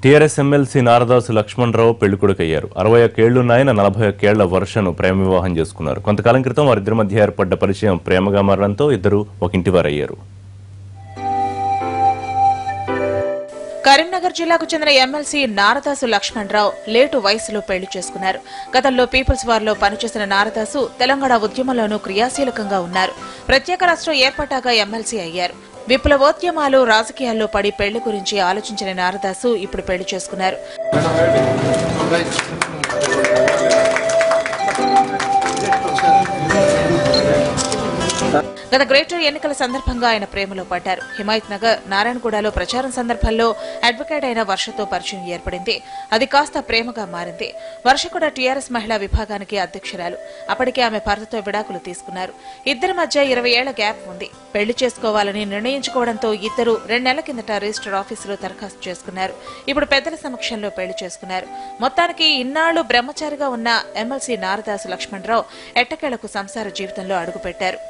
TRS MLC Naradasu Lakshmanarao పెళ్లికొడుకయ్యారు. 61 ఏళ్లున్న ఆయన 41 ఏళ్ల వర్షను ప్రేమ వివాహం చేసుకున్నారు. కొంతకాలం క్రితం వారిద్దరి మధ్య ఏర్పడ్డ పరిచయం ప్రేమగా మారడంతో ఇద్దరు ఒక ఇంటివారయ్యారు. కరీంనగర్ జిల్లాకు చెందిన ఎమ్మెల్సీ నారదాసు లక్ష్మణరావు లేటు వయసులో పెళ్లి చేసుకున్నారు. గతంలో పీపుల్స్ వార్ లో పనిచేసిన నారదాసు తెలంగాణ ఉద్యమంలోనూ క్రియాశీలకంగా ఉన్నారు. ప్రత్యేక రాష్ట్రం ఏర్పడ్డాక ఎమ్మెల్సీ అయ్యారు. విప్లవోద్యమాలు రాజకీయాల్లో పడి పెళ్లి గురించి ఆలోచించిన నారదాసు ఇప్పుడు పెళ్లి చేసుకున్నారు. గత గ్రేటర్ ఎన్నికల సందర్భంగా ఆయన ప్రేమలో పడ్డారు. హిమాయత్ నగర్, నారాయణగూడలో ప్రచారం సందర్భంలో అడ్వకేట్ అయిన వర్షతో పరిచయం ఏర్పడింది. అది కాస్త ప్రేమగా మారింది. వర్ష కూడా టీఆర్ఎస్ మహిళా విభాగానికి అధ్యక్షురాలు. అప్పటికే ఆమె భర్తతో విడాకులు తీసుకున్నారు. ఇద్దరి మధ్య 20 ఏళ్ల గ్యాప్ ఉంది. పెళ్లి చేసుకోవాలని నిర్ణయించుకోవడంతో ఇద్దరు 2 నెలల కిందట రిజిస్టర్ ఆఫీసులో దరఖాస్తు చేసుకున్నారు. ఇప్పుడు పెద్దల సమక్షంలో పెళ్లి చేసుకున్నారు. మొత్తానికి ఇన్నాళ్లు బ్రహ్మచారిగా ఉన్న ఎమ్మెల్సీ నారదాసు లక్ష్మణరావు ఎట్టకేలకు సంసార జీవితంలో అడుగుపెట్టారు.